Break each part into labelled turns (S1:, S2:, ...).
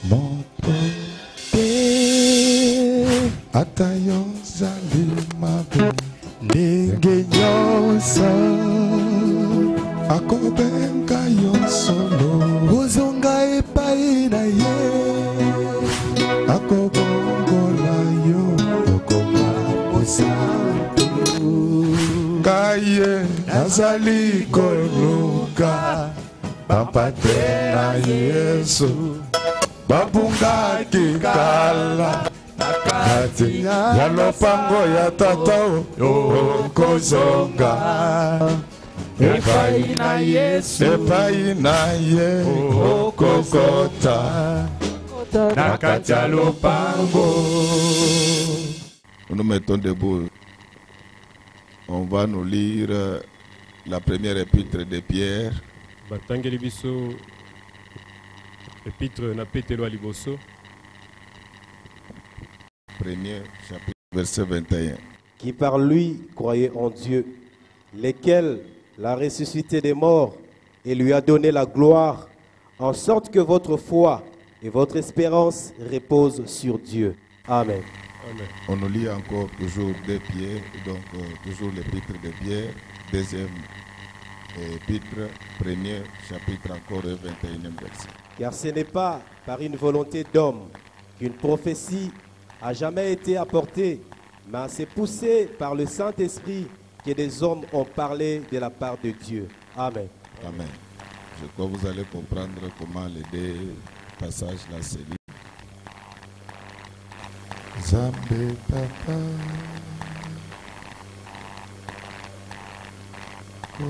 S1: Motote atayo zali mabe ndenge nyonso akobenga yo solo ozonga epai na ye akobongola yo okoma posantu kaye nazali koluka bapate na Yesu babunga kikala nakati ya lopango ya tata okozonga epai na Yesu epai na ye okokota nakati ya lopango. Nous nous mettons debout. On va nous lire la première épître de Pierre.
S2: Batangeli biso épître na Petelo liboso.
S1: Premier chapitre verset 21.
S3: Qui par lui croyait en Dieu, lequel l'a ressuscité des morts et lui a donné la gloire, en sorte que votre foi et votre espérance reposent sur Dieu. Amen.
S2: Amen.
S1: On nous lit encore toujours des Pierre, donc toujours l'épître de Pierre, deuxième épître, premier chapitre encore, 21e verset.
S3: Car ce n'est pas par une volonté d'homme qu'une prophétie a jamais été apportée, mais c'est poussé par le Saint-Esprit que des hommes ont parlé de la part de Dieu. Amen.
S1: Amen. Je crois que vous allez comprendre comment les deux passages là se lisent. Zambe Papa. Oh.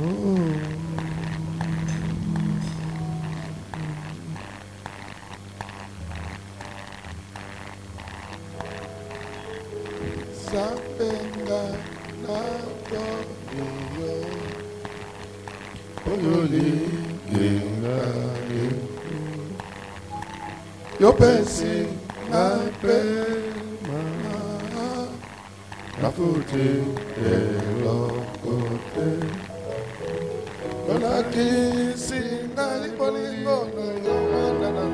S1: Zambenga na doyo. Oyoli genga yo pensi na pema na futi elokote ona kisi na lipolingo na yo manda na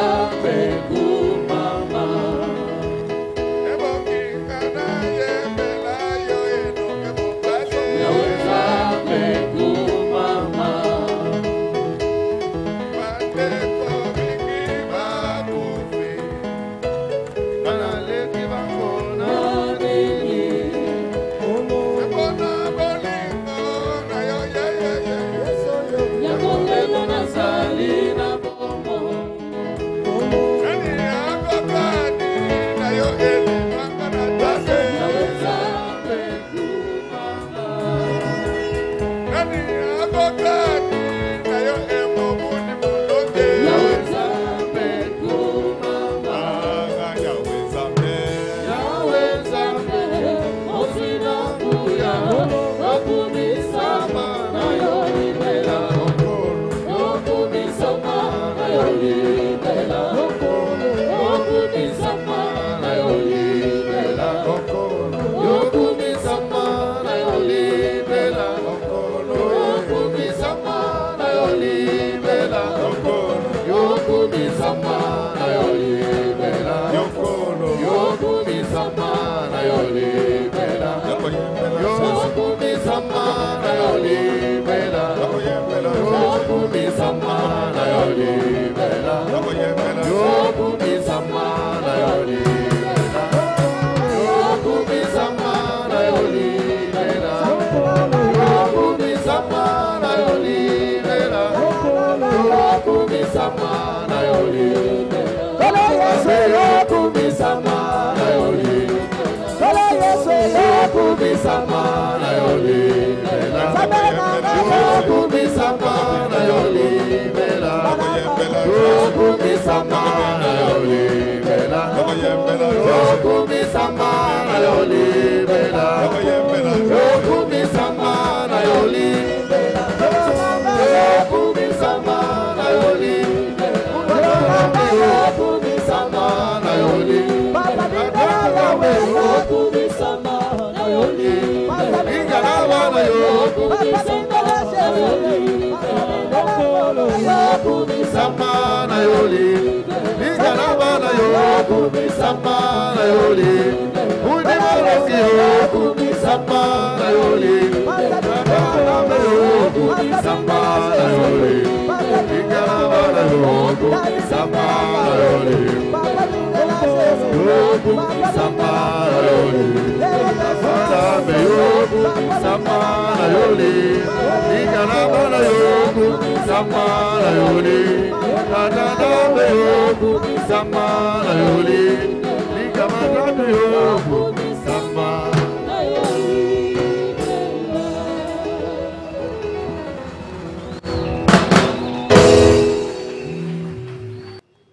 S4: Yahweh, kubisama na yoli Solo Yesu yo kubisama na yoli Sabena yo kubisama na yoli Bela yo kubisama na yoli Bela yo kubisama na yoli Bela yo kubisama na yoli Bela yo kubisama na yoli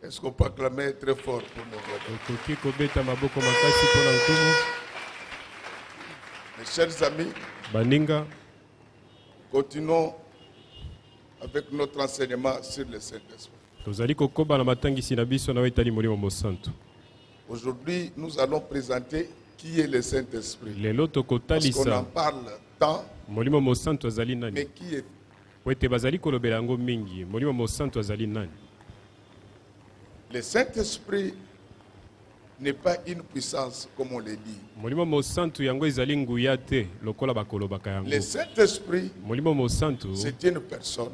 S1: Est-ce qu'on peut acclamer très fort pour nos frères? Mes chers amis,
S2: Baninga,
S1: continuons avec notre enseignement sur le Saint-Esprit. Aujourd'hui, nous allons présenter qui est le Saint-Esprit. Parce qu'on en parle tant, mais qui est? Le Saint-Esprit n'est pas une puissance comme on le dit. Le Saint-Esprit, c'est une personne.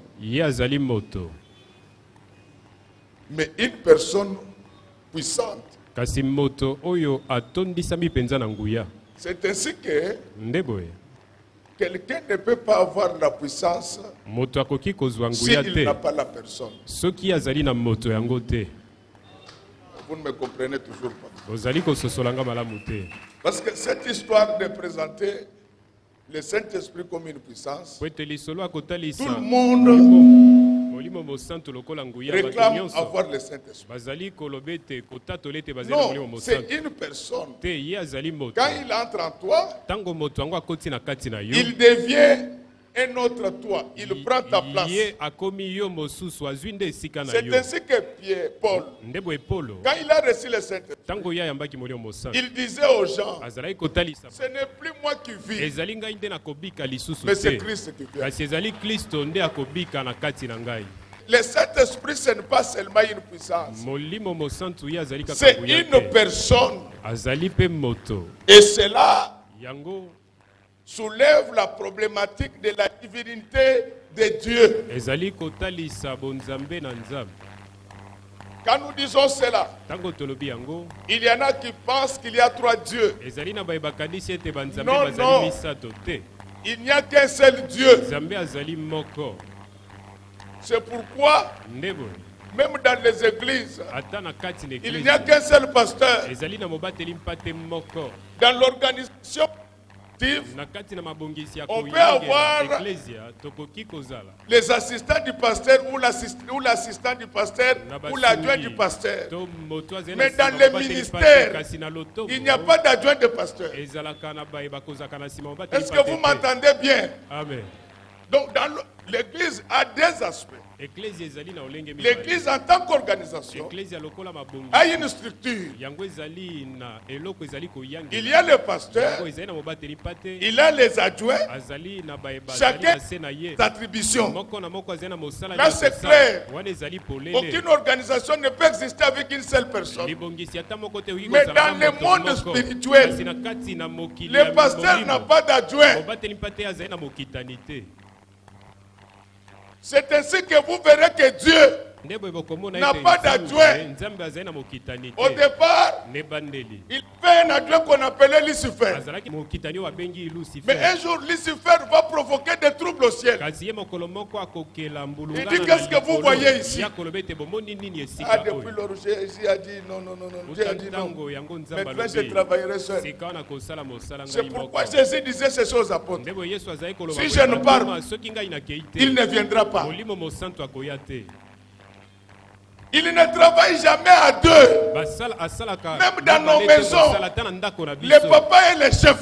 S1: Mais une personne puissante. C'est ainsi que quelqu'un ne peut pas avoir la puissance s'il n'a pas la personne. Vous ne me comprenez toujours pas. Parce que cette histoire de présenter le Saint-Esprit comme une puissance, tout le monde réclame avoir le Saint-Esprit. Non, c'est une personne. Quand il entre en toi, il devient un autre toi. Il prend ta place. C'est ainsi que Paul, quand il a reçu le Saint-Esprit, il disait aux gens, ce n'est plus moi qui vis, mais c'est Christ qui vit. Le Saint-Esprit, ce n'est pas seulement une puissance, c'est une personne. Et cela soulève la problématique de la divinité de Dieu. Quand nous disons cela, il y en a qui pensent qu'il y a trois dieux. Non, non. Il n'y a qu'un seul Dieu. C'est pourquoi, même dans les églises, il n'y a qu'un seul pasteur. Dans l'organisation, on peut avoir les assistants du pasteur ou l'assistant du pasteur ou l'adjoint du pasteur. Mais dans le ministère, il n'y a pas d'adjoint de pasteur. Est-ce que vous m'entendez bien?
S2: Amen.
S1: Donc dans l'église a des aspects. L'église en tant qu'organisation a une structure. Il y a le pasteur, il y a les adjoints, chacun ses attributions. Là c'est clair. Aucune organisation ne peut exister avec une seule personne. Mais dans le monde spirituel, le pasteur n'a pas d'adjoint. C'est ainsi que vous verrez que Dieu n'a pas d'adjoint. Au départ, il fait un adjoint qu'on appelait Lucifer. Mais un jour, Lucifer va provoquer des troubles au ciel. Il dit, qu'est-ce que vous voyez ici? Ah, depuis lors, Jésus a dit non, non, non, non. Dieu a dit non. Maintenant, je travaillerai seul. C'est pourquoi Jésus disait ces choses à apôtres. Si je ne pars pas, il ne viendra pas. Il ne travaille jamais à deux. Même dans nos maisons, le papa est le chef.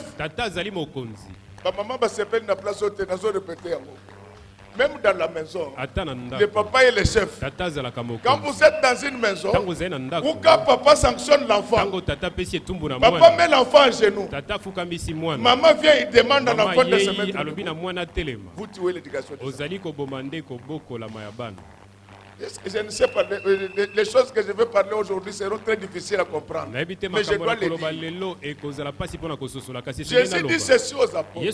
S1: Maman va s'appeler la place où tu as répété. Même dans la maison, le papa est le chef. Quand vous êtes dans une maison, ou quand papa sanctionne l'enfant, papa met l'enfant à genoux. Maman vient et demande à l'enfant de se mettre. Vous tuez l'éducation. Je ne sais pas, les choses que je vais parler aujourd'hui seront très difficiles à comprendre. Mais je dois les dire. Jésus dit ceci aux apôtres.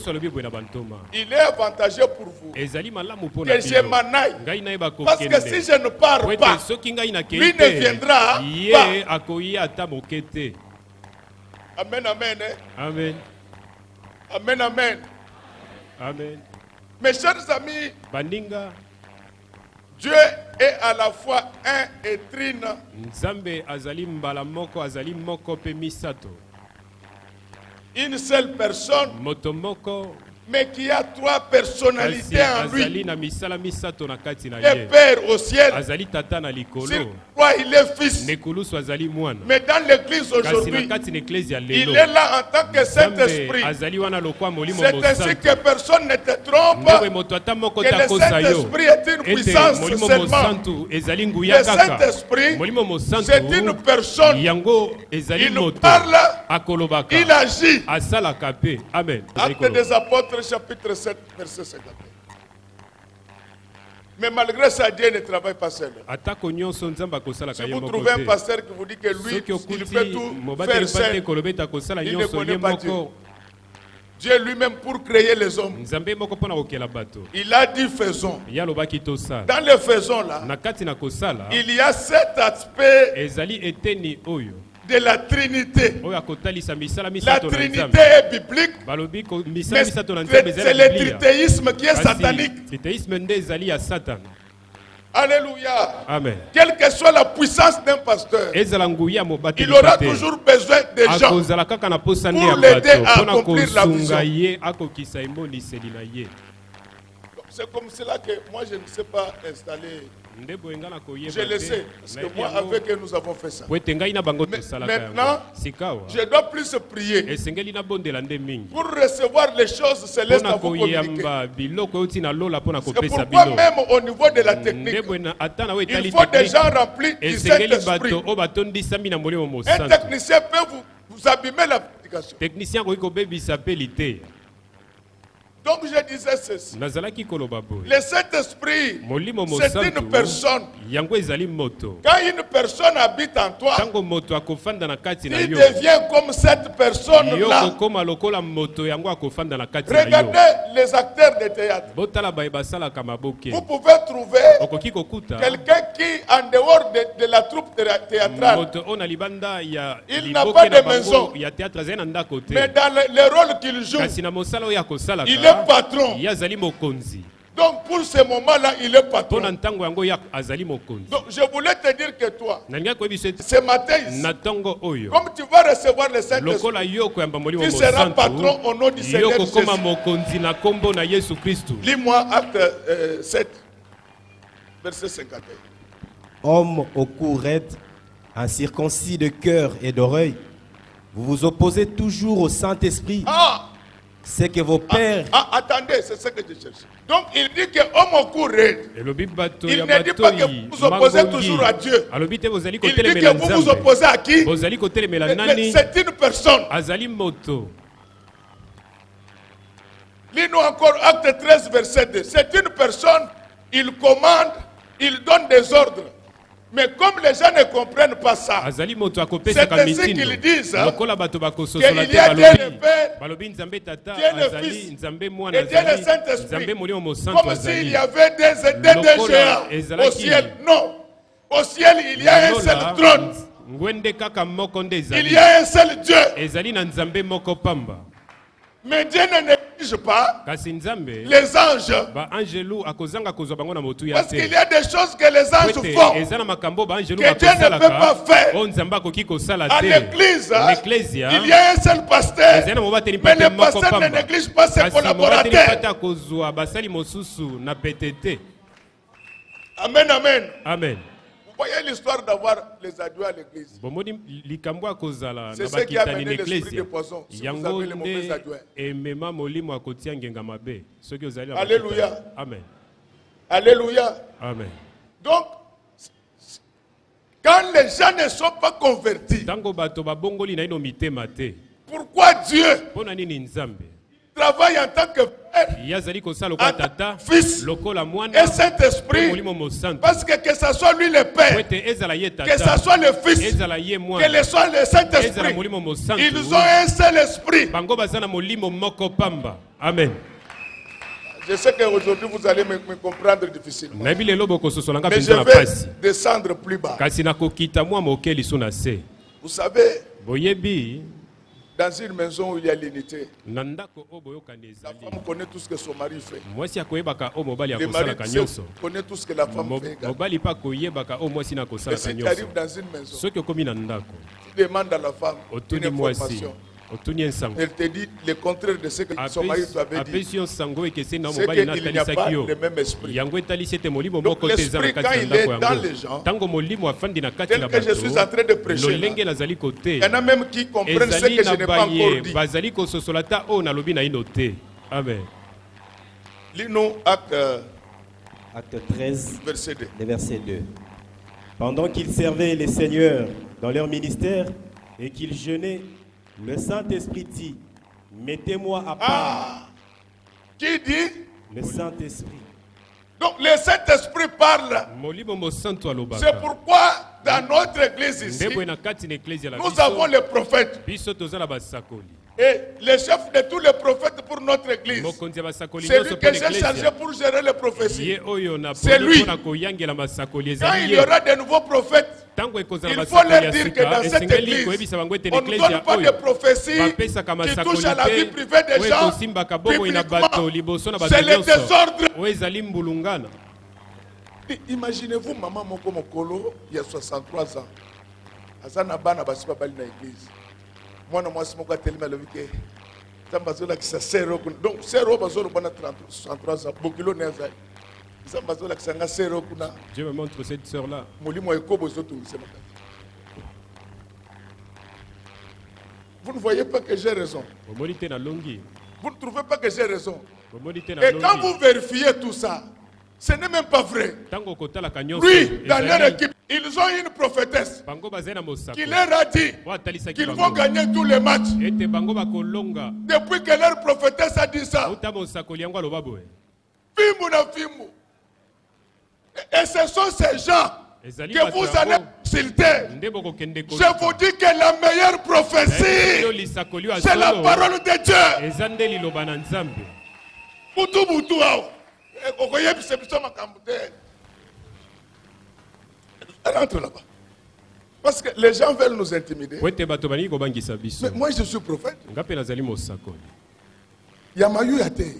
S1: Il est avantageux pour vous que je m'en aille. Parce que si je ne pars pas, lui ne viendra pas. Amen, amen.
S2: Amen.
S1: Amen, amen.
S2: Amen.
S1: Mes chers amis, Dieu est à la fois un et trine. Une seule personne, mais qui a trois personnalités en lui. Le Père au ciel, sur quoi il est fils. Mais dans l'église aujourd'hui, il est là en tant que Saint-Esprit. C'est ainsi que personne ne te trompe, que le Saint-Esprit est une puissance seulement. Le Saint-Esprit, c'est une personne. Il parle, il agit. Actes des apôtres, chapitre 7, verset 51. Mais malgré ça, Dieu ne travaille pas seul. Si vous trouvez un pasteur qui vous dit que lui, il peut tout faire seul, il ne connaît pas Dieu. Dieu lui-même, pour créer les hommes, il a dit faisons. Dans les faisons là, il y a 7 aspects de la Trinité. La Trinité est biblique, mais c'est le tritéisme qui est satanique. Alléluia.
S2: Amen.
S1: Quelle que soit la puissance d'un pasteur, il aura toujours besoin de gens pour l'aider à accomplir la vision. C'est comme cela que moi je ne sais pas installer. Je le sais, parce que moi avec eux nous avons fait ça. Maintenant, je dois plus prier pour recevoir les choses célestes à vous communiquer. C'est pourquoi même au niveau de la technique, il faut des gens remplis du Saint-Esprit. Un technicien peut vous abîmer l'application. Donc je disais ceci. Le Saint-Esprit, c'est une personne. Quand une personne habite en toi, il devient comme cette personne-là. Regardez les acteurs de théâtre. Vous pouvez trouver quelqu'un qui, en dehors de la troupe théâtrale, il n'a pas de maison. Mais dans le rôle qu'il joue, il est patron. Donc pour ce moment-là, il est patron. Donc je voulais te dire que toi, ce matin, comme tu vas recevoir le Saint-Esprit, tu seras patron au nom du Seigneur Jésus. Lis-moi Acte 7, verset 51.
S3: Homme au cou raide, incirconcis de cœur et d'oreille, vous vous opposez toujours au Saint-Esprit. C'est que vos pères...
S1: attendez, c'est ce que je cherche. Donc il dit que homme au cou raide. Il ne dit pas que vous vous opposez toujours à Dieu. Il dit que vous vous opposez à qui? C'est une personne. Lis-nous encore Acte 13, verset 2. C'est une personne, il commande, il donne des ordres. Mais comme les gens ne comprennent pas ça, c'est ainsi qu'ils disent qu'il y a Dieu le Père, Dieu le Fils et Dieu le Saint-Esprit. Comme s'il y avait des géants au ciel. Non. Au ciel, il y a un seul trône. Il y a un seul Dieu. Mais Dieu ne néglige pas les anges. Parce qu'il y a des choses que les anges font que Dieu ne peut pas faire. À l'église, il y a un seul pasteur. Mais le pasteur ne néglige pas ses collaborateurs. Amen, amen.
S2: Amen.
S1: Vous voyez l'histoire d'avoir les adjoints à l'église. C'est ce qui a amené l'esprit de poison. Si vous avez les mauvais adjoints. Alléluia.
S2: Amen.
S1: Alléluia.
S2: Amen.
S1: Donc, quand les gens ne sont pas convertis, pourquoi Dieu travaille en tant que Père, en tant que Fils et Saint-Esprit? Parce que ce soit lui le Père, que ce soit le Fils, que ce soit le Saint-Esprit, ils ont un seul esprit.
S2: Amen.
S1: Je sais qu'aujourd'hui vous allez me comprendre difficilement. Mais je vais descendre plus bas. Vous savez, dans une maison où il y a l'unité, la femme connaît tout ce que son mari fait. Le mari connaît tout ce que la femme fait. Et si tu arrives dans une maison, tu demandes à la femme une information. Elle te dit le contraire de ce que son mari t'avait dit. C'est qu'il n'y a pas le même esprit. Donc l'esprit, quand il est dans les gens, tel que je suis en train de prêcher là, il y en a même qui comprennent ce que je n'ai pas encore dit.
S2: Amen.
S1: Lis-nous
S3: Acte 13,
S1: verset 2.
S3: le verset 2. Pendant qu'ils servaient les seigneurs dans leur ministère et qu'ils jeûnaient, le Saint-Esprit dit, mettez-moi à part.
S1: Qui dit?
S3: Le Saint-Esprit.
S1: Donc le Saint-Esprit parle. C'est pourquoi dans notre église ici, nous avons les prophètes. Et le chef de tous les prophètes pour notre église, c'est lui que j'ai chargé pour gérer les prophéties. C'est lui. Quand il y aura de nouveaux prophètes, il faut leur dire que dans cette église, on ne donne pas de prophéties qui touchent à la vie privée des gens publiquement. C'est le désordre. Imaginez-vous, maman Moko Mokolo, il y a 63 ans. Azana bana basi babali na église. Moi na mwasi moko atelema le wike. Tambazola ki sa sero. Donc sero bazolo bana 63 ans. Bokilo neza. Tambazola ki sanga sero kuna.
S2: Dieu me montre cette sœur là.
S1: Molimo ekobo zoto c'est. Vous ne voyez pas que j'ai raison. Vous ne trouvez pas que j'ai raison. Et quand vous vérifiez tout ça, ce n'est même pas vrai. Oui, dans leur équipe, ils ont une prophétesse qui leur a dit qu'ils vont gagner tous les matchs. Depuis que leur prophétesse a dit ça, et ce sont ces gens que vous allez insulter. Je vous dis que la meilleure prophétie, c'est la parole de Dieu. Boutou boutou. Rentre là-bas. Parce que les gens veulent nous intimider. Mais moi je suis prophète. Yamayu yate.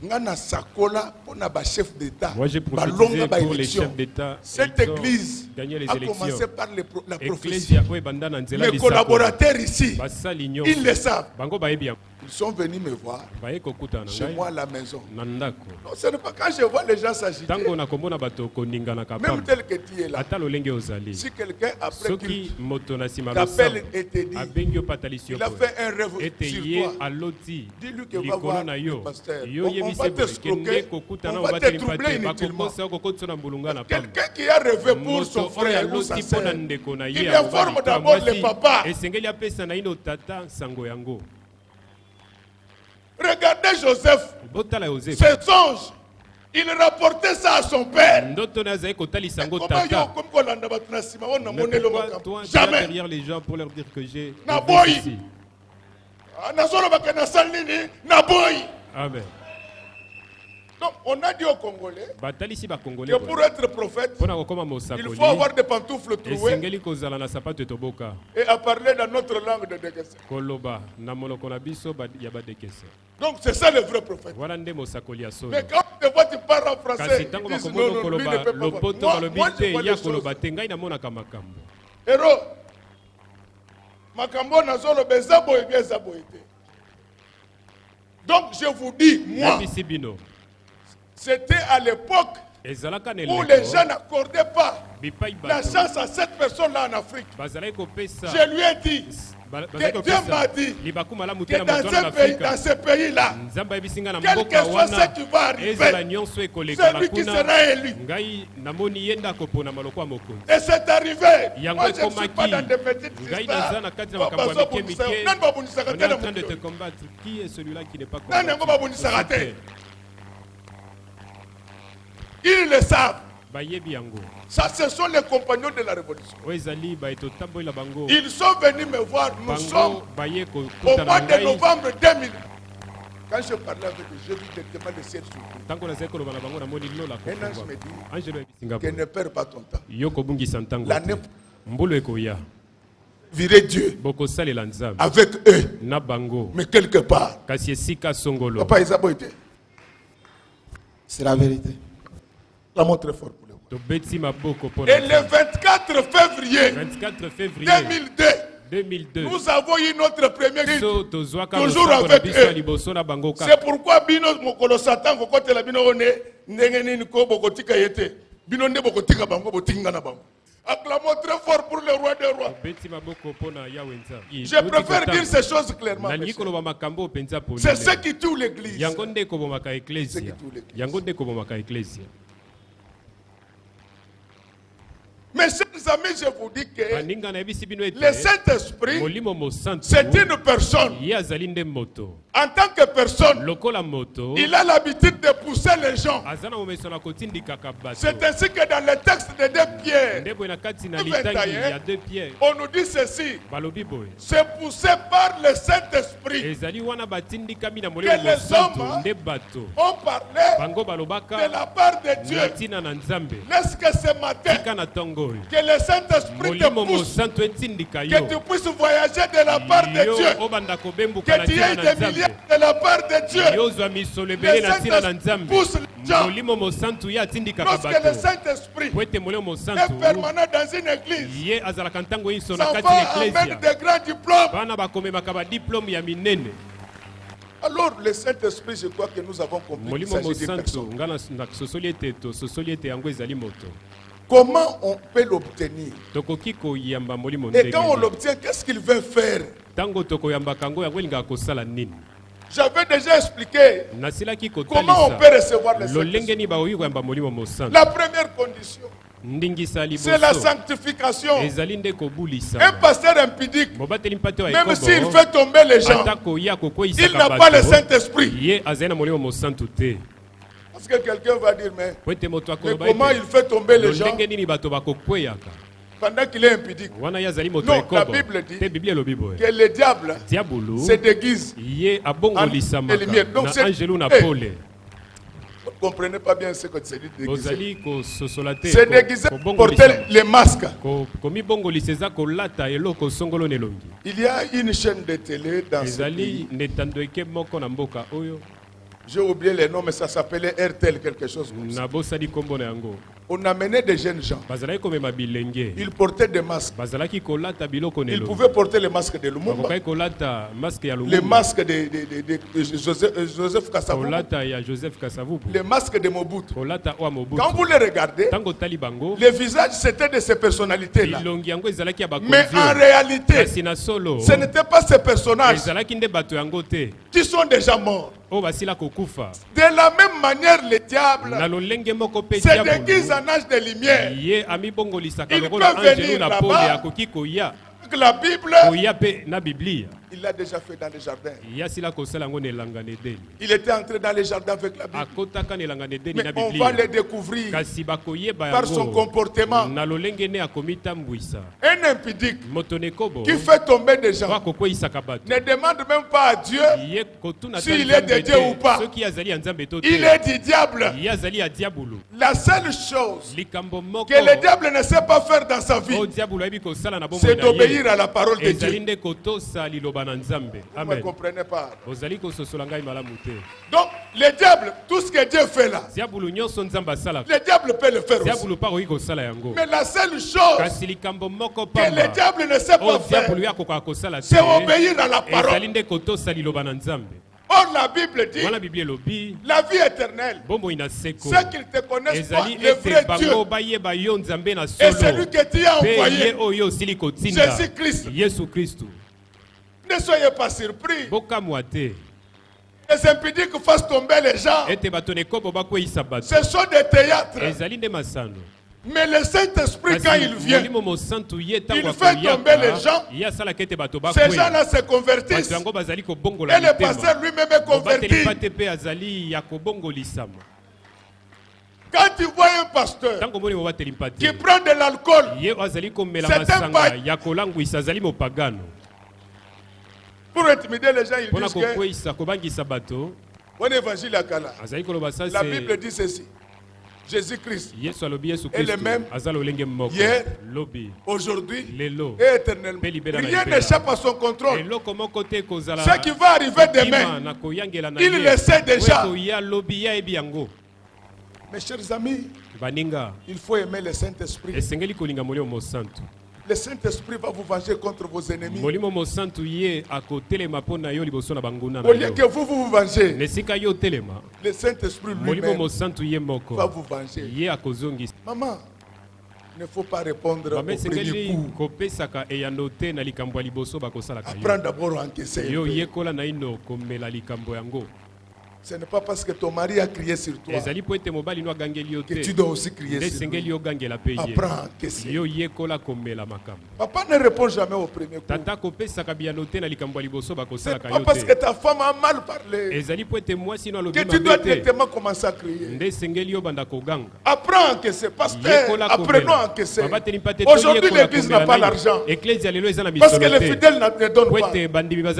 S1: Ngana sakola pona ba chef d'État.
S2: Moi j'ai prophétisé pour les chefs d'État.
S1: Cette église a commencé par la prophétie. Mes collaborateurs ici, ils le savent. Ils sont venus me voir chez moi à la maison. Non, ce n'est pas quand je vois les gens s'agiter, même tel que tu es là. Si quelqu'un après qu'il t'appelle et te dit il a fait un rêve sur toi, dis-lui qu'il va voir le pasteur. On va t'escroquer, on va te troubler inutilement. Quelqu'un qui a rêvé pour son frère ou sa sœur, il informe d'abord les papas. Regardez Joseph, ses songes, il rapportait ça à son père.
S2: Jamais derrière les gens pour leur dire que j'ai ici.
S1: Amen. Donc on a dit aux Congolais que pour être prophète, il faut avoir des pantoufles trouées et à parler dans notre langue de Dekese. Donc c'est ça le vrai prophète. Mais quand tu vois tu parles en français, ils disent non, lui ne peut pas. Moi je vois les choses. Héros, Makambo Nazolo Bezabo et bien Zaboïté. Donc je vous dis, moi, c'était à l'époque où les gens n'accordaient pas la chance à cette personne-là en Afrique. Je lui ai dit que Dieu m'a dit que dans ce pays-là, quel que soit ce qui va arriver, celui qui sera élu. Et c'est arrivé. Moi, je ne suis pas dans des petites histoires.
S2: On est en train de te combattre. Qui est celui-là qui n'est pas combattu?
S1: Ils le savent. Ça, ce sont les compagnons de la révolution. Ils sont venus me voir. Nous sommes au mois de novembre 2000. Quand je parlais avec eux, j'ai vu directement le ciel s'ouvrir. Un ange me dit que ne perds pas ton temps. L'année virer Dieu avec eux. Mais quelque part, Papa Isabo était. C'est la vérité. La montre très fort pour le. Et le 24 février 2002, nous avons eu notre premier guide, toujours avec eux. C'est pourquoi Bino Mokolo Satan, côté la Bino One, Nengenini Ko Bokotika Yete, Bino Ne Bokotika Bango Botinga na Bango. Acclamons très fort pour le roi des rois. Je préfère dire ces choses clairement. C'est ce qui tue l'église. C'est ce qui tue l'église. Mes chers amis, je vous dis que le Saint-Esprit, c'est une personne. En tant que personne, il a l'habitude de pousser les gens. C'est ainsi que dans le texte de 2 Pierre, on nous dit ceci. C'est poussé par le Saint-Esprit que les hommes ont parlé de la part de Dieu. Est-ce que ce matin, que le Saint-Esprit te pousse, que tu puisses voyager de la part de Dieu, que tu aies des milliers de la part de Dieu. Le Saint-Esprit pousse les gens. Lorsque le Saint-Esprit est permanent dans une église, ça va amener de grands diplômes. Alors le Saint-Esprit, je crois que nous avons compris qu'il s'agit d'une personne. Comment on peut l'obtenir? Et quand on l'obtient, qu'est-ce qu'il veut faire? J'avais déjà expliqué comment on peut recevoir le Saint-Esprit. La première condition, c'est la sanctification. Un pasteur impudique, même s'il fait tomber les gens, il n'a pas le Saint-Esprit. Parce que quelqu'un va dire, mais comment il fait tomber les gens pendant qu'il est impudique? Non, la Bible dit que le diable se déguise en lumière. Donc vous ne comprenez pas bien ce que c'est déguisé. C'est déguisé pour porter les masques. Il y a une chaîne de télé dans ce pays. J'ai oublié les noms, mais ça s'appelait RTL, quelque chose comme ça. On amenait des jeunes gens. Ils portaient des masques. Ils pouvaient porter les masques de Lumumba, les masques de Joseph Kasavubu, les masques de Mobutu. Quand vous les regardez, les visages c'était de ces personnalités-là. Mais en réalité, ce n'était pas ces personnages qui sont déjà morts. De la même manière, le diable se déguise en âge de lumière. Il peut venir là-bas avec la Bible Il l'a déjà fait dans les jardins. Il était entré dans les jardins avec la Bible. Mais on va le découvrir par son comportement. Un impudique qui fait tomber des gens ne demande même pas à Dieu s'il est de Dieu ou pas. Il est du diable. La seule chose que le diable ne sait pas faire dans sa vie, c'est d'obéir à la parole de Dieu. Vous ne comprenez pas. Donc, le diable, tout ce que Dieu fait là, le diable peut le faire aussi. Mais la seule chose que le diable ne sait pas faire, c'est obéir à la parole. Or, la Bible dit, la vie éternelle, ceux qui te connaissent pas, le vrai Dieu, et celui que tu as envoyé, Jésus-Christ. Ne soyez pas surpris. Les impudiques fassent tomber les gens. Ce sont des théâtres. Mais le Saint-Esprit, quand il vient, il fait tomber les gens. Ces gens-là se convertissent. Et le pasteur lui-même est converti. Quand tu vois un pasteur qui prend de l'alcool, c'est un païen. Pour intimider les gens, ils disent que bon évangile à Kala. La Bible dit ceci. Jésus-Christ est le même hier, aujourd'hui et éternellement. Rien n'échappe à son contrôle. Ce qui va arriver demain, il le sait déjà. Mes chers amis, il faut aimer le Saint-Esprit. Le Saint-Esprit va vous venger contre vos ennemis. Au lieu que vous vous vengez, le Saint-Esprit lui-même va vous venger. Maman, il ne faut pas répondre au premier coup. Apprends d'abord à encaisser. Ce n'est pas parce que ton mari a crié sur toi que tu dois aussi crier sur lui. Apprends à encaisser. Papa ne répond jamais au premier coup. Ce n'est pas parce que ta femme a mal parlé que tu dois directement commencer à crier. Apprends à encaisser. Pasteur, apprenons à encaisser. Aujourd'hui, l'église n'a pas l'argent. Parce que les fidèles ne donnent pas.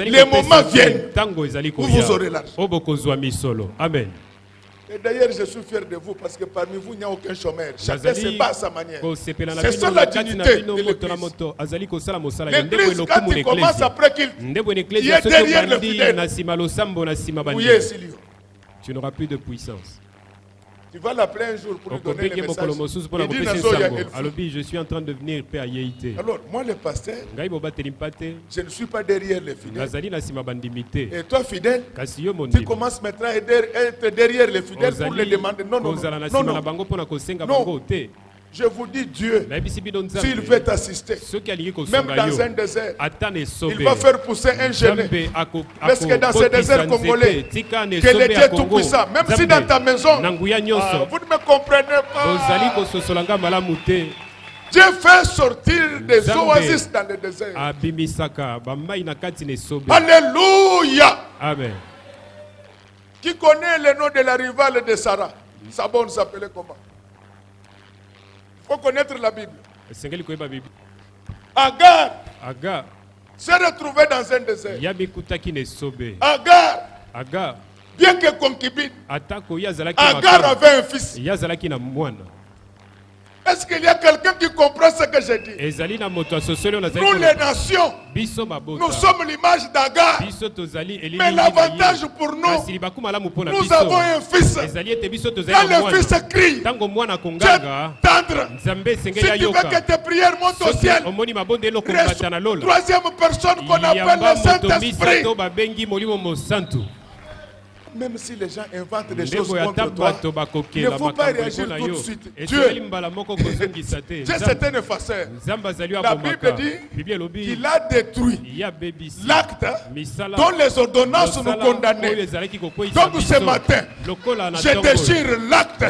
S1: Les moments viennent où vous aurez l'argent.
S2: Amen.
S1: Et d'ailleurs, je suis fier de vous parce que parmi vous, il n'y a aucun chômeur. Chacun se bat à sa manière. C'est ça la dignité de l'église. L'église, quand il commence après qu'il est derrière le fidèle,
S2: tu n'auras plus de puissance.
S1: Tu vas l'appeler un jour pour lui donner le message. Il dit,
S2: je suis en train de venir paix à Yéité.
S1: Alors, moi le pasteur, je ne suis pas derrière les fidèles. Et toi fidèle, tu commences maintenant à être derrière les fidèles pour les demander. Non, non, non. Non. Je vous dis, Dieu, s'il veut t'assister, même dans un désert, il va faire pousser un genet. Parce que dans ce désert congolais, que le Dieu tout-puissant, même si dans ta maison, vous ne me comprenez pas. Dieu fait sortir des oasis dans le désert. Alléluia.
S2: Amen.
S1: Qui connaît le nom de la rivale de Sarah? Sabon s'appelait comment? Il faut connaître la Bible. Agar s'est retrouvé dans un désert. Agar, bien que concubine, Agar avait un fils. Est-ce qu'il y a quelqu'un qui comprend ce que j'ai dit? Nous les nations, nous sommes l'image d'Agar. Mais l'avantage pour nous, nous avons un fils. Quand le fils crie, Dieu tendre. Si tu veux que tes prières montent au ciel, troisième personne qu'on appelle le Saint-Esprit. Même si les gens inventent des choses contre toi, il ne faut pas réagir tout de suite. Dieu c'est un effaçeur. La Bible dit qu'il a détruit l'acte dont les ordonnances nous condamnaient. Donc ce matin, je déchire l'acte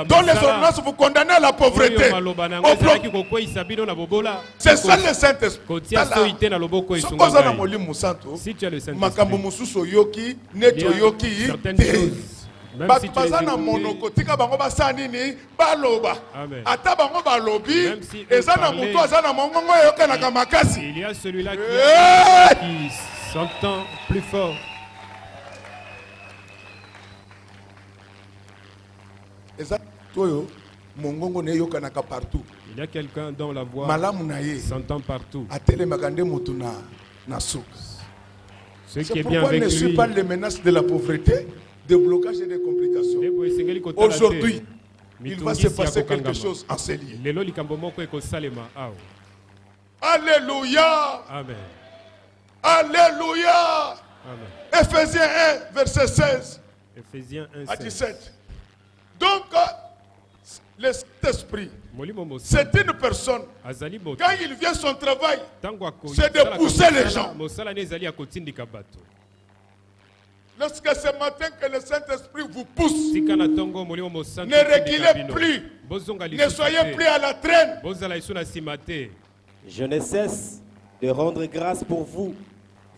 S1: dont les ordonnances vous condamnent à la pauvreté. C'est ça le Saint-Esprit.
S2: Si tu as le Saint-Esprit,
S1: certaines choses, même si tu es
S2: il y a celui-là qui s'entend plus fort. Il y a quelqu'un dont la voix s'entend partout.
S1: C'est pourquoi ne suis pas les menaces de la pauvreté, de blocage et de complications. Aujourd'hui, il va se passer quelque chose en ces lieux. Alléluia.
S2: Amen.
S1: Alléluia.
S2: Amen.
S1: Ephésiens 1, verset 16
S2: Ephésiens 1,
S1: à 17. Donc, le Saint-Esprit, c'est une personne. Quand il vient son travail, c'est de pousser les gens. Lorsque ce matin que le Saint-Esprit vous pousse, ne reculez plus. Ne soyez plus à la traîne.
S3: Je ne cesse de rendre grâce pour vous,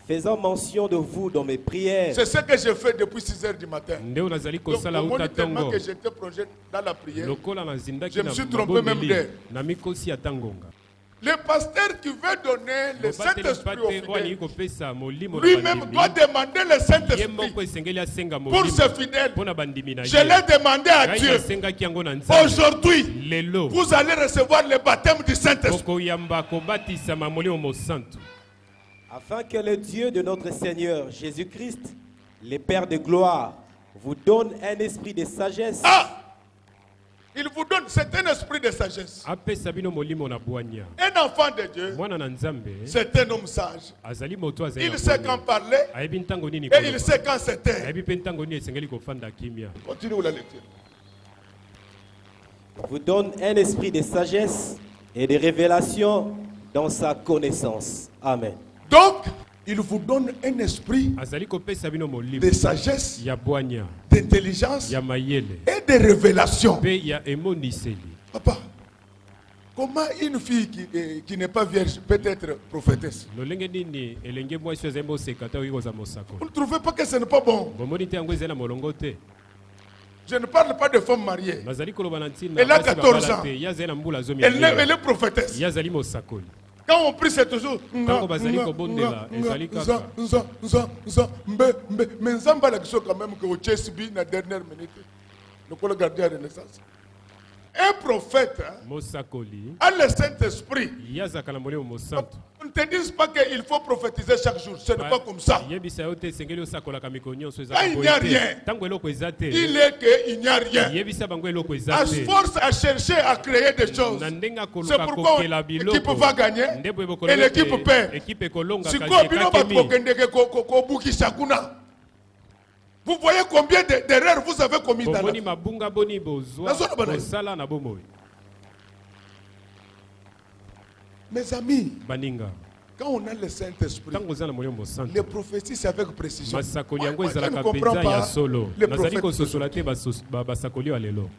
S3: faisant mention de vous dans mes prières.
S1: C'est ce que j'ai fait depuis 6 heures du matin. Donc, au moment tellement que j'étais plongé dans la prière, je me suis trompé même d'heure. Le pasteur qui veut donner le Saint-Esprit au fidèle, lui-même doit demander le Saint-Esprit pour ses fidèles. Je l'ai demandé à Dieu. Aujourd'hui, vous allez recevoir le baptême du Saint-Esprit.
S3: Afin que le Dieu de notre Seigneur Jésus-Christ, le Père de gloire, vous donne un esprit de sagesse.
S1: Ah! Il vous donne, c'est un esprit de sagesse. Un enfant de Dieu, c'est un homme sage. Il sait quand parler et il sait quand se taire. Continuez la lecture.
S3: Vous donne un esprit de sagesse et de révélation dans sa connaissance. Amen.
S1: Donc, il vous donne un esprit de sagesse, d'intelligence et de révélation. Papa, comment une fille qui n'est pas vierge peut être prophétesse? Vous ne trouvez pas que ce n'est pas bon? Je ne parle pas de femmes mariées. Elle a 14 ans. Elle est prophétesse. Quand on prie, c'est toujours. Mais Nzamba la question quand même que au Chesbi la dernière minute. Le gardien de Renaissance. Un prophète a le Saint-Esprit. On ne te dit pas qu'il faut prophétiser chaque jour. Ce n'est pas comme ça. Quand il n'y a rien, il est qu'il n'y a rien. À force à chercher à créer des choses. C'est pourquoi l'équipe va gagner et l'équipe perd. Vous voyez combien d'erreurs vous avez commis dans la vie. Mes amis, quand on a le Saint-Esprit, les prophéties c'est avec précision. Moi, je ne comprends pas les prophètes.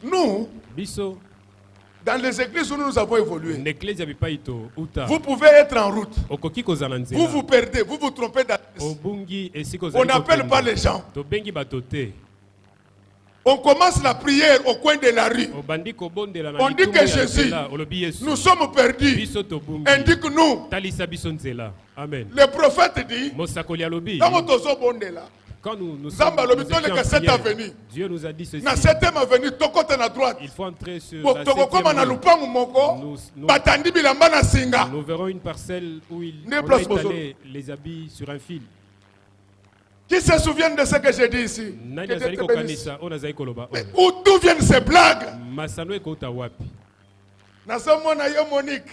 S1: Nous, dans les églises où nous avons évolué, vous pouvez être en route. Vous vous perdez, vous vous trompez d'adresse. On n'appelle pas les gens. On commence la prière au coin de la rue. On dit que Jésus, nous sommes perdus. Indique-nous. Le prophète dit, quand nous
S2: Dieu nous a dit ceci.
S1: Il
S2: faut entrer sur
S1: la 7e rue.
S2: Nous verrons une parcelle où il étalait les habits sur un fil.
S1: Qui se souvient de ce que j'ai dit ici? D'où viennent ces blagues? Monique.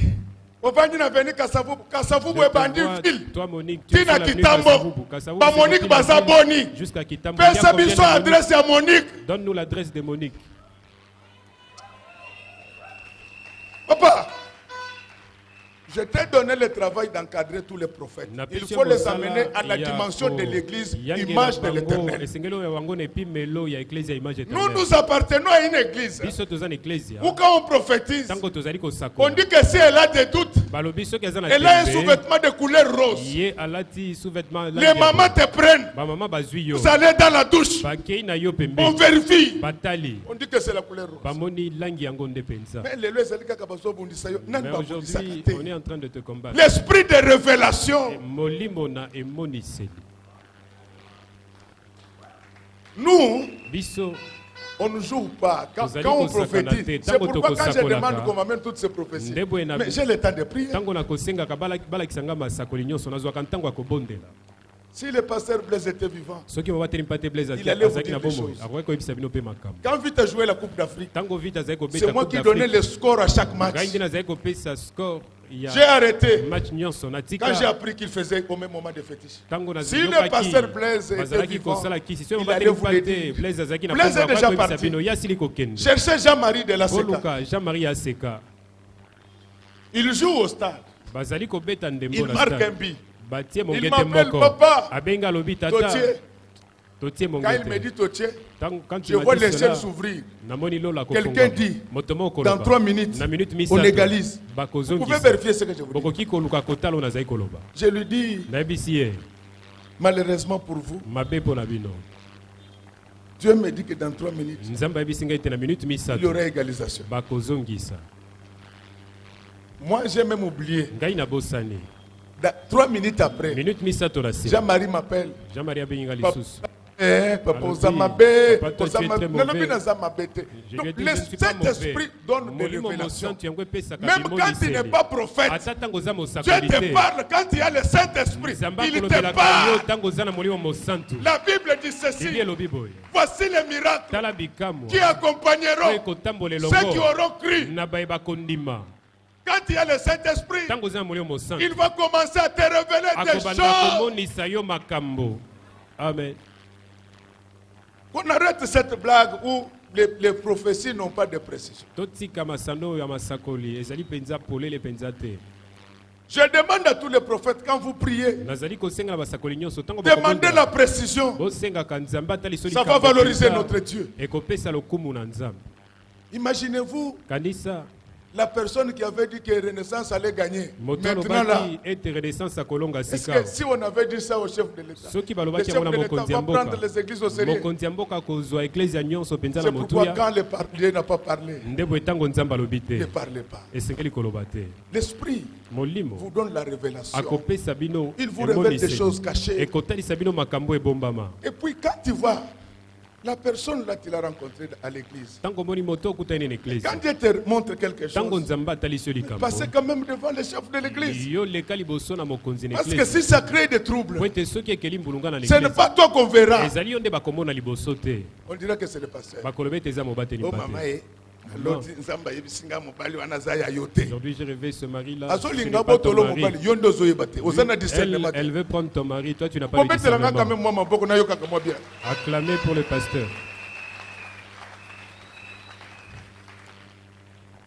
S2: Toi, Monique, tu es sur l'avenue Kasavubu.
S1: Monique Bazaboni.
S2: Jusqu'à Kitambo.
S1: Adresse à Monique.
S2: Donne-nous l'adresse de Monique.
S1: Papa, je t'ai donné le travail d'encadrer tous les prophètes. Il faut les amener à la dimension de l'église, image de l'éternel. Nous appartenons à une église où quand on prophétise, on dit que si elle a des doutes, elle a un sous-vêtement de couleur rose. Les mamans te prennent. Vous allez dans la douche. On vérifie. On dit que c'est la couleur rose. Mais
S2: aujourd'hui, on est en train de te combattre.
S1: L'esprit de révélation. Nous, on ne joue pas. Quand on prophétise, c'est pourquoi quand je demande qu'on m'amène toutes ces prophéties, mais j'ai le temps de prier. Si le pasteur Blaise était vivant, il allait vous dire des choses. Quand Vite a joué la Coupe d'Afrique, c'est moi qui donnais le score à chaque match. J'ai arrêté quand j'ai appris qu'il faisait au même moment des fétiches. Si le pasteur Blaise était vivant, il allait vous le dire. Blaise est déjà parti. Cherchez Jean-Marie de la Seka. Il joue au stade. Il marque un but. Il m'appelle papa. Quand il me dit Totier, je vois les ciels s'ouvrir. Quelqu'un dit, dans 3 minutes, on égalise. Vous pouvez vérifier ce que je vous dis. Je lui dis, malheureusement pour vous, Dieu me dit que dans 3 minutes, il y aura égalisation. Moi, j'ai même oublié. 3 minutes après, Jean-Marie m'appelle. Papa, donc le Saint-Esprit donne des révélations. Même quand il n'est pas prophète, Dieu te parle. Quand il y a le Saint-Esprit, il te parle. La Bible dit ceci: voici les miracles qui accompagneront ceux qui auront cru. Quand il y a le Saint-Esprit, il va commencer à te révéler des choses.
S2: Amen.
S1: Qu'on arrête cette blague où les prophéties n'ont pas de précision. Je demande à tous les prophètes, quand vous priez, demandez la précision. Ça va valoriser notre Dieu. Imaginez-vous la personne qui avait dit que Renaissance allait gagner. Maintenant là, est-ce que si on avait dit ça au chef de l'État, le chef de l'État va prendre les églises au sérieux? C'est pourquoi quand Dieu n'a pas parlé, ne parlez pas. L'Esprit vous donne la révélation. Il vous révèle des choses cachées. Et puis quand tu vois la personne là, tu l'as rencontrée à l'église. Quand Dieu te montre quelque chose, passez quand même devant le chef de l'église. Parce que si ça crée des troubles, ce n'est pas toi qu'on verra. On dira que c'est le pasteur. Oh maman,
S2: aujourd'hui j'ai rêvé ce mari-là.
S1: Elle
S2: veut prendre ton mari, toi tu n'as pas de discernement. Acclamez pour le pasteur.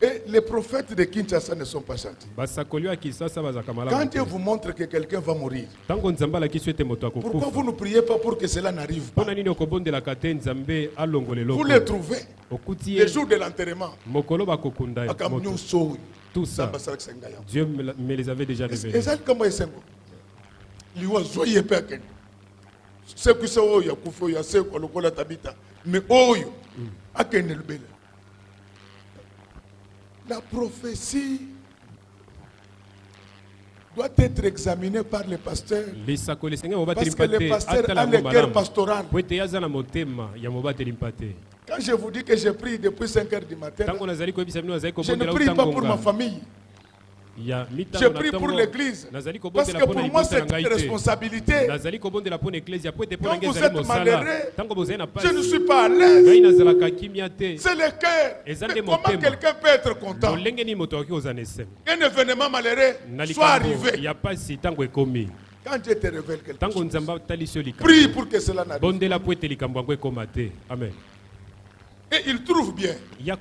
S1: Et les prophètes de Kinshasa ne sont pas gentils. Quand Dieu vous montre que quelqu'un va mourir, pourquoi vous ne priez pas pour que cela n'arrive pas? Vous les trouvez les jours de l'enterrement.
S2: Tout ça, Dieu me les avait déjà révélés.
S1: La prophétie doit être examinée par les pasteurs. Parce que les pasteurs ont le cœur pastoral. Quand je vous dis que je prie depuis 5 heures du matin, je ne prie pas pour ma famille. Je prie pour l'église. Parce que pour moi, c'est une responsabilité. Quand vous êtes malheureux, je ne suis pas à l'aise. C'est le cœur. Mais comment quelqu'un peut être content? Un événement malheureux soit arrivé. Quand Dieu te révèle quelque chose, prie pour que cela n'arrive.
S2: Amen.
S1: Et il trouve bien. Dieu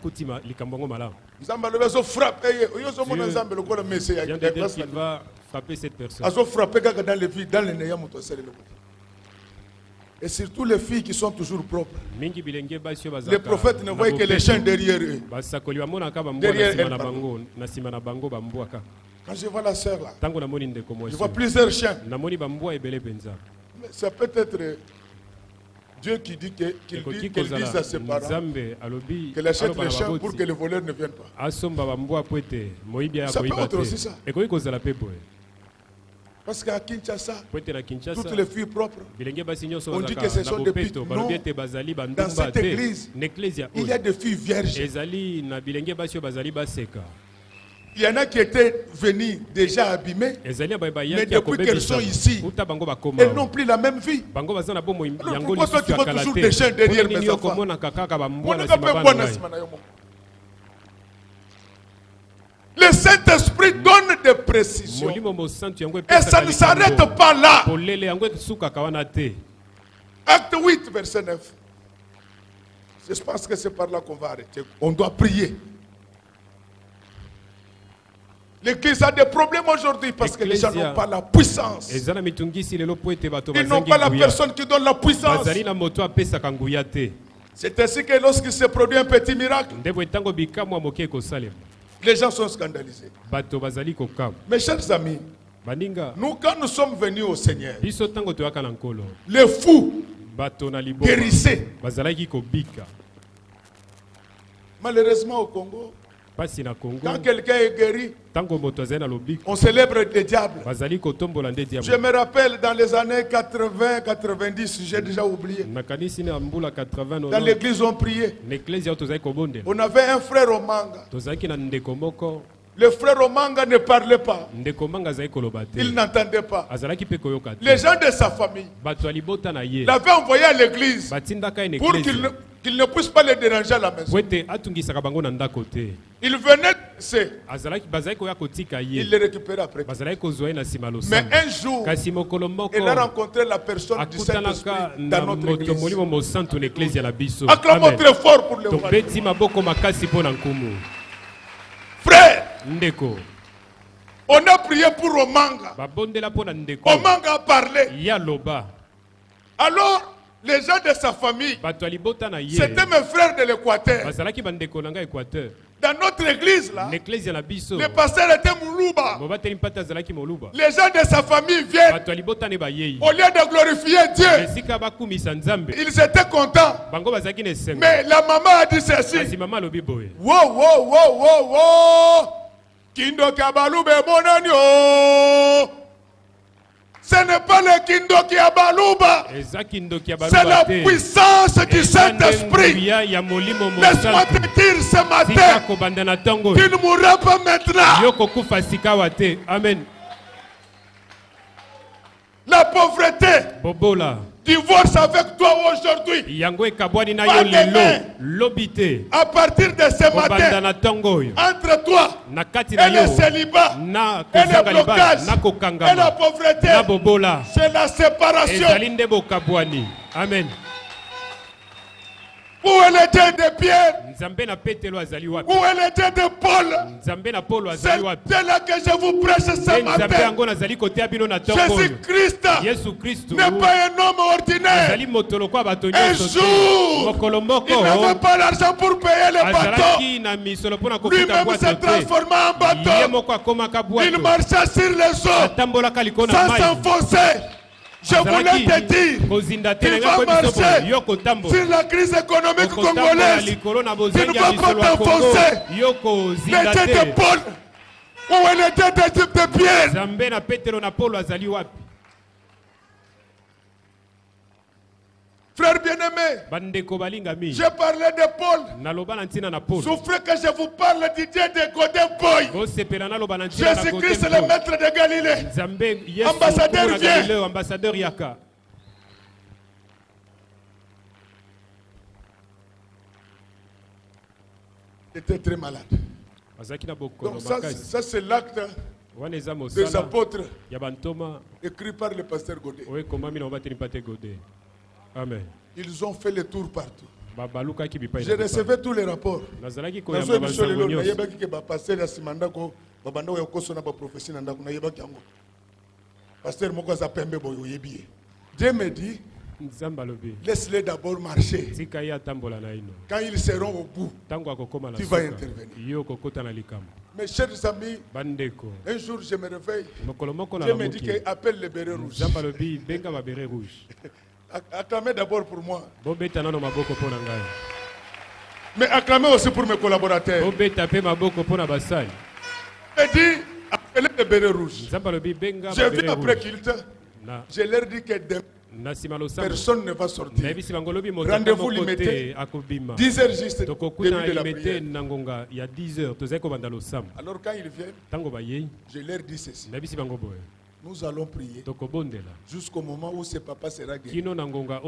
S2: va frapper cette personne.
S1: Et surtout les filles qui sont toujours propres. Les prophètes ne voient que les chiens derrière eux. Derrière elles. Quand je vois la sœur là, je vois plusieurs chiens. Mais ça peut être Dieu qui dit qu'elle dise à ses parents qu'elle achète les chiens pour que les voleurs ne viennent pas. Ça peut être aussi ça. Parce qu'à Kinshasa, toutes les filles propres, on dit que ce sont des filles. Non, dans cette église, il y a des filles vierges. Il y en a qui étaient venues déjà abîmées, mais depuis qu'elles sont ici, elles n'ont plus la même vie. Pourquoi toi tu vois toujours des chiens derrière mes enfants? Le Saint-Esprit donne des précisions. Et ça ne s'arrête pas là. Acte 8, verset 9. Je pense que c'est par là qu'on va arrêter. On doit prier. L'Église a des problèmes aujourd'hui parce que les gens n'ont pas la puissance. Ils n'ont pas la personne qui donne la puissance. C'est ainsi que lorsqu'il se produit un petit miracle, les gens sont scandalisés. Mes chers amis, nous quand nous sommes venus au Seigneur, les fous guérissaient. Malheureusement au Congo, quand quelqu'un est guéri, on célèbre des diables. Je me rappelle dans les années 80-90, j'ai déjà oublié. Dans l'église on priait. On avait un frère au Manga. Le frère Omanga ne parlait pas. Il n'entendait pas. Les gens de sa famille l'avaient envoyé à l'église pour qu'il ne puisse pas les déranger à la maison. Il venait, il les récupérait après. Mais un jour, il a rencontré la personne du Saint-Esprit dans notre église. Acclamons très fort pour le roi. Frère, on a prié pour Omanga. Omanga a parlé. Alors, les gens de sa famille, c'était mes frères de l'Équateur. Dans notre église, là, le pasteur était Moulouba. Les gens de sa famille viennent. Au lieu de glorifier Dieu, ils étaient contents. Mais la maman a dit ceci. Wow, wow, wow, wow, wow. Kindo Kabalube Bonanyo. Ce n'est pas le Kindo Kiabaluba. C'est la puissance du Saint-Esprit. Laisse-moi te dire ce matin, tu ne mourras pas maintenant.
S2: Amen.
S1: La pauvreté. Divorce avec toi aujourd'hui. À partir de ce matin, entre toi et le célibat, et le blocage, et la pauvreté, c'est la séparation.
S2: Amen.
S1: Où est le Dieu de Pierre? Où est le Dieu de Paul? C'est là que je vous prêche ce matin. Jésus-Christ n'est pas un homme ordinaire. Un jour, il n'avait pas l'argent pour payer le bateau. Lui-même s'est transformé en bateau. Il marchait sur les eaux sans s'enfoncer. Je voulais te dire, tu vas marcher sur la crise économique congolaise. Tu ne vas pas t'enfoncer. Le Dieu de Paul, où est le Dieu de Pierre? Frère bien-aimé, j'ai parlé de Paul. Souffrez que je vous parle du Dieu de Godin Boy. Jésus-Christ est le maître de Galilée. Ambassadeur, viens.
S2: Ambassadeur Yaka.
S1: Il était très malade. Donc ça c'est l'acte des apôtres écrit par le pasteur Godet.
S2: Amen.
S1: Ils ont fait le tour partout. J'ai reçu tous les rapports. Dieu me dit, laisse-les d'abord marcher. Quand ils seront au bout, tu vas intervenir. Mes chers amis, un jour je me réveille. Dieu me dit qu'appelle les bérets rouges. Acclamez d'abord pour moi. Mais acclamez aussi pour mes collaborateurs. Il dit, appelez les bérets rouges. J'ai vu après culte, je leur dis que personne ne va sortir. Rendez-vous limité, 10 heures juste, début de la prière.
S2: Il y a 10 heures,
S1: alors quand ils viennent, je leur dis ceci. Nous allons prier jusqu'au moment où ce papa sera guéri.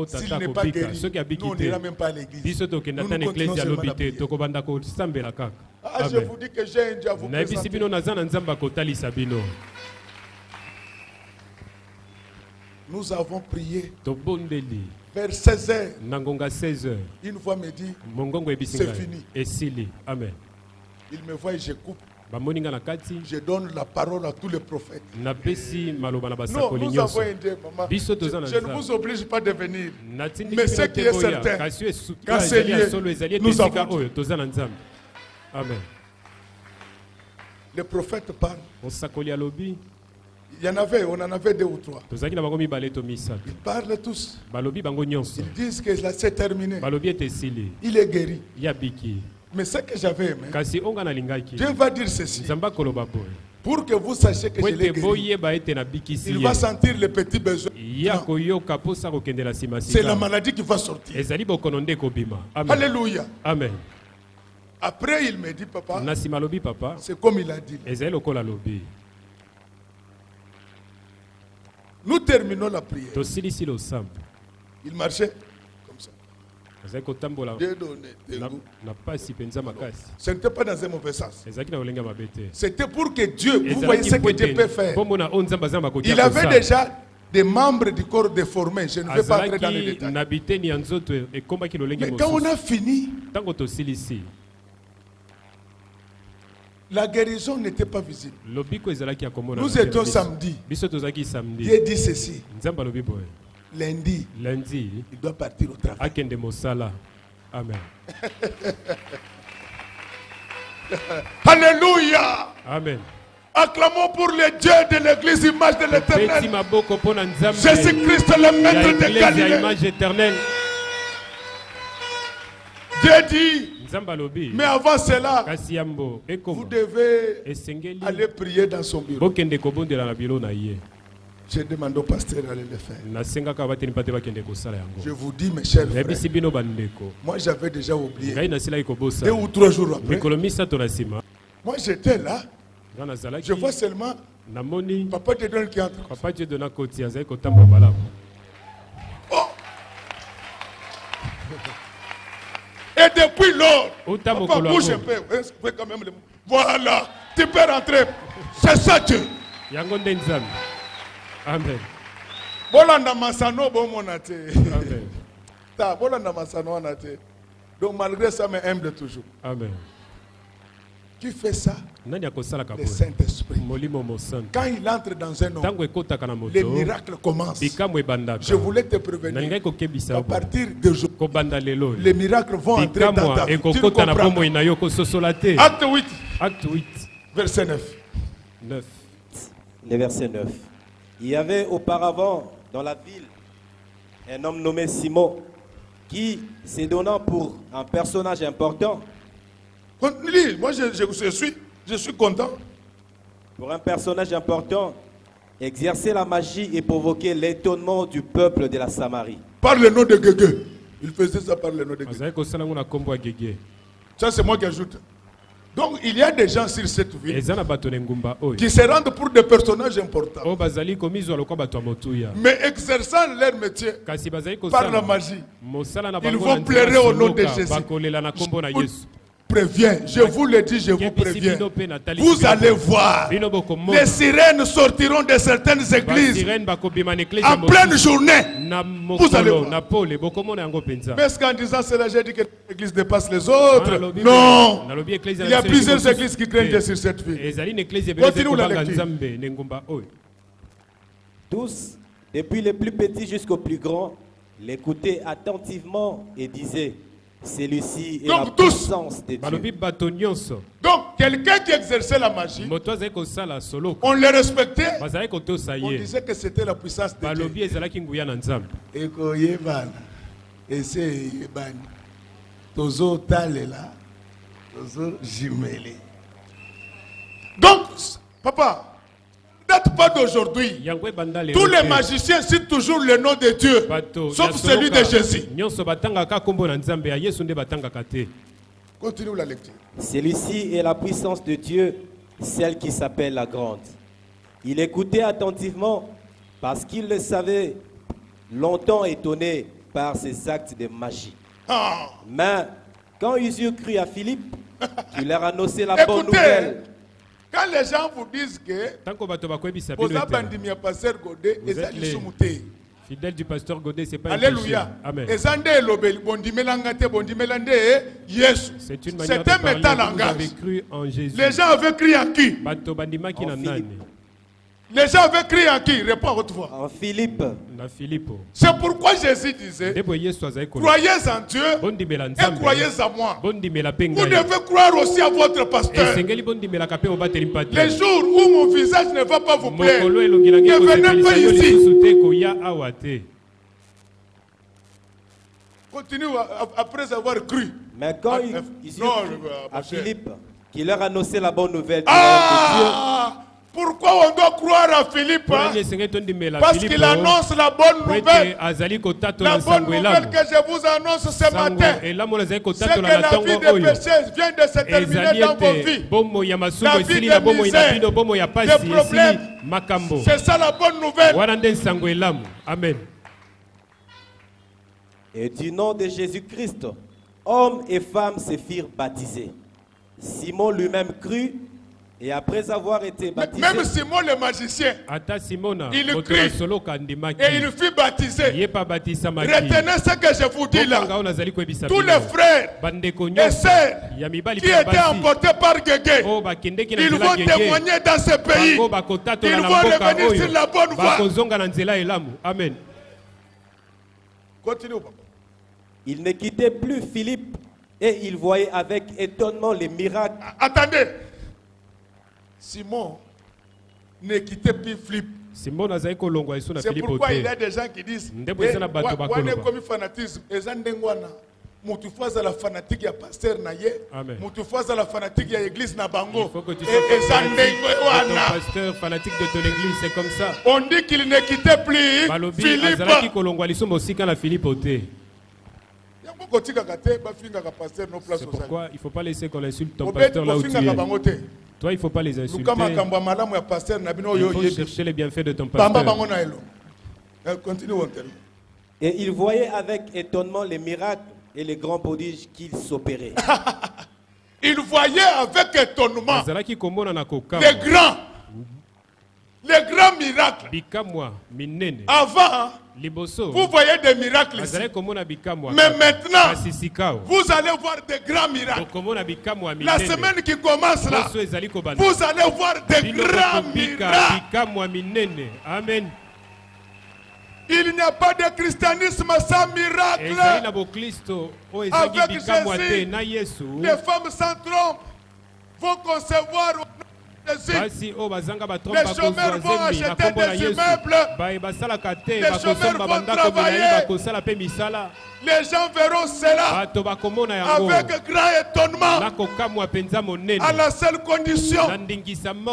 S1: S'il n'est pas guéri, nous n'ira même pas à l'église. Nous continuons seulement la prière. Ah, je vous dis que j'ai un Dieu à vous présenter. Nous avons prié vers 16 heures. Une fois me dit, c'est fini.
S2: Amen.
S1: Il me voit et je coupe. Je donne la parole à tous les prophètes. Non, nous avons un Dieu, maman. Je ne vous oblige pas de venir. Mais ce qui est certain, quand c'est lié, nous avons Dieu.
S2: Amen.
S1: Les prophètes parlent. Il y en avait, on en avait 2 ou 3. Ils parlent tous. Ils disent que là c'est terminé. Il est guéri. Mais ce que j'avais aimé, Dieu va dire ceci. Pour que vous sachiez que je l'ai guéri. Il va sentir les petits besoins. C'est la maladie qui va sortir. Alléluia.
S2: Amen.
S1: Après il me dit, papa, c'est comme il a dit. Nous terminons la prière. Il marchait comme ça. Dieu donnait. Ce n'était pas dans un mauvais sens. C'était pour que Dieu, vous voyez ce que Dieu peut faire. Il avait déjà des membres du corps déformés. Je ne vais pas entrer dans les détails. Mais quand on a fini, la guérison n'était pas visible. Nous étions samedi. Dieu dit ceci. Lundi, il doit partir au travail.
S2: Amen.
S1: Alléluia.
S2: Amen.
S1: Acclamons pour le Dieu de l'église, image de l'éternel. Jésus-Christ, le maître de Galilée. Dieu dit, mais avant cela, vous devez aller prier dans son bureau. J'ai demandé au pasteur d'aller le faire. Je vous dis, mes chers frères, moi j'avais déjà oublié. 2 ou 3 jours après, moi j'étais là. Je vois seulement Papa te donne qui entre. Oh! Et depuis lors, papa bouge un peu. Quand même voilà, tu peux rentrer. C'est ça Dieu.
S2: Amen.
S1: Bolanda masano bomonate. Amen. Ta bolanda masano anate. Donc malgré ça, mais humble toujours.
S2: Amen.
S1: Qui fait ça? Le Saint-Esprit. Quand il entre dans un homme, les miracles commencent. Je voulais te prévenir. À partir de aujourd'hui, les miracles vont entrer dans ta vie. Tu comprends? Acte 8.
S2: Acte 8.
S1: Verset 9.
S3: Le verset 9. Il y avait auparavant dans la ville un homme nommé Simon qui, se donnant pour un personnage important,
S1: moi je suis content.
S3: Pour un personnage important, exercer la magie et provoquer l'étonnement du peuple de la Samarie.
S1: par le nom de Guégué. Il faisait ça par le nom de Guégué. Ça, c'est moi qui ajoute. Donc, il y a des gens sur cette ville qui se rendent pour des personnages importants. Mais exerçant leur métier par la magie, ils vont pleurer au nom de Jésus. Je vous le dis, je vous préviens. Vous allez voir, les sirènes sortiront de certaines églises en pleine journée. Vous allez voir. Mais est-ce qu'en disant cela, j'ai dit que l'église dépasse les autres? Non. Il y a plusieurs églises qui craignent Dieu sur cette ville. Continue la lecture.
S3: Tous, depuis les plus petits jusqu'aux plus grands, l'écoutaient attentivement et disaient: celui-ci est la puissance de Dieu.
S1: Donc, quelqu'un qui exerçait la magie, on le respectait, on disait que c'était la puissance de Dieu. Donc, papa, date pas d'aujourd'hui. Tous les magiciens citent toujours le nom de Dieu, sauf celui de Jésus. Continue la lecture.
S3: Celui-ci est la puissance de Dieu, celle qui s'appelle la grande. Il écoutait attentivement parce qu'il le savait, longtemps étonné par ses actes de magie. Mais quand ils eurent cru à Philippe, qui leur annonçait la bonne nouvelle.
S1: Quand les gens vous disent que vous avez pasteur Godet et ça
S2: fidèle du pasteur Godet, c'est pas
S1: Alléluia.
S2: Amen.
S1: C'est une manière de parler. Vous avez cru en Jésus. Les gens avaient cru en qui? Les gens avaient crié en qui? Réponds à haute voix.
S3: En Philippe.
S1: C'est pourquoi Jésus disait: croyez en Dieu et croyez en moi. Vous devez croire aussi à votre pasteur. Les jours où mon visage ne va pas vous plaire, ne venez pas ici. Continue après avoir cru.
S3: Mais quand ils cru à Philippe, qui leur annonçait la bonne nouvelle de Dieu.
S1: Pourquoi on doit croire à Philippe? Parce qu'il annonce la bonne nouvelle. La bonne nouvelle que je vous annonce ce matin, c'est que la vie des péchés vient de se terminer dans vos vies. La vie des misères, des problèmes, c'est ça la bonne nouvelle.
S2: Amen.
S3: Et du nom de Jésus-Christ, hommes et femmes se firent baptiser. Simon lui-même crut. Et après avoir été baptisé,
S1: même Simon le magicien, il crie et il fut baptisé. Retenez ce que je vous dis là. Tous les frères et sœurs qui étaient emportés par Guégué, ils vont témoigner dans ce pays. Ils vont revenir sur la bonne voie.
S2: Amen.
S1: Continue, papa.
S3: Il ne quittait plus Philippe et il voyait avec étonnement les miracles.
S1: Attendez. Simon ne quittait plus Philippe. C'est pourquoi il y a des gens qui disent fanatisme. Mutu faza la fanatique ya pasteur na ye, mutu faza la fanatique ya église na bango.
S2: Il faut que tu sois ton pasteur fanatique de ton église, c'est comme ça.
S1: On dit qu'il ne quittait plus Philippe.
S2: C'est pourquoi il ne faut pas laisser qu'on insulte ton pasteur là où tu es. Toi, il ne faut pas les insulter. Il faut chercher les bienfaits de ton pasteur.
S3: Et il voyait avec étonnement les miracles et les grands prodiges qu'il s'opérait.
S1: Il voyait avec étonnement les grands miracles. Avant, vous voyez des miracles ici. Mais maintenant, vous allez voir des grands miracles. La semaine qui commence là, vous allez voir des grands miracles.
S2: Amen.
S1: Il n'y a pas de christianisme sans miracle. Avec Jésus, les femmes sans trompe vont concevoir Les chômeurs vont acheter des immeubles. Les chômeurs vont travailler. Les gens verront cela avec grand étonnement, à la seule condition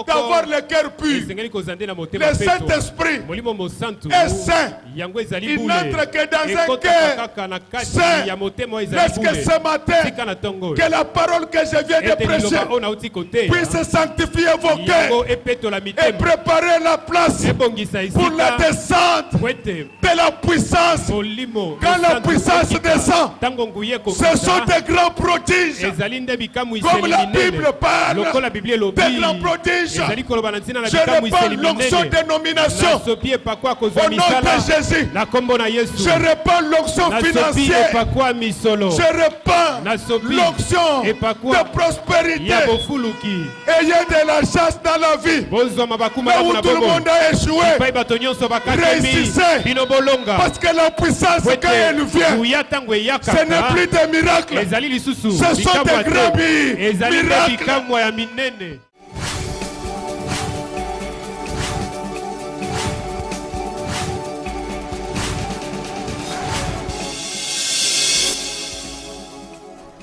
S1: d'avoir le cœur pur. Le Saint-Esprit est saint. Il n'entre que dans un cœur saint. Laisse que ce matin, que la parole que je viens de prêcher puisse sanctifier vos cœurs et préparer la place pour la descente de la puissance. Quand la puissance descend, ce sont des grands prodiges. Comme la Bible parle des grands prodiges. Je répands l'onction de nomination au nom de Jésus. Je répands l'onction financière. Je répands l'onction de prospérité. Ayez de la chasse dans la vie. Là où tout le monde a échoué, réussissez. Parce que la puissance, quand elle vient, ce n'est plus des miracles. Ce sont des grands miracles.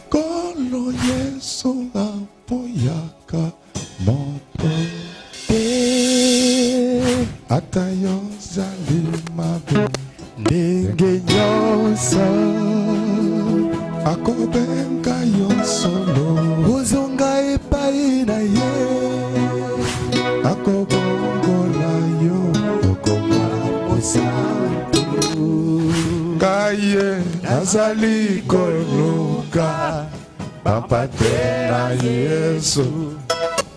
S4: Kolo Yesu apoyaka moto te atayo zalimabe ndenge nyonso akobenga yo solo ozonga epai na ye akobongola yo okoma mosantu kaye nazali koluka bapate na Yesu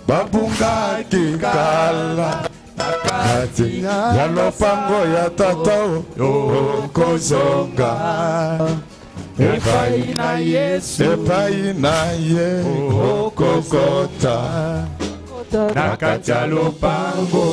S4: babungaki kala kati ya lopango ya tata okozonga epai na Yesu epai na ye okokota na kati ya lopango.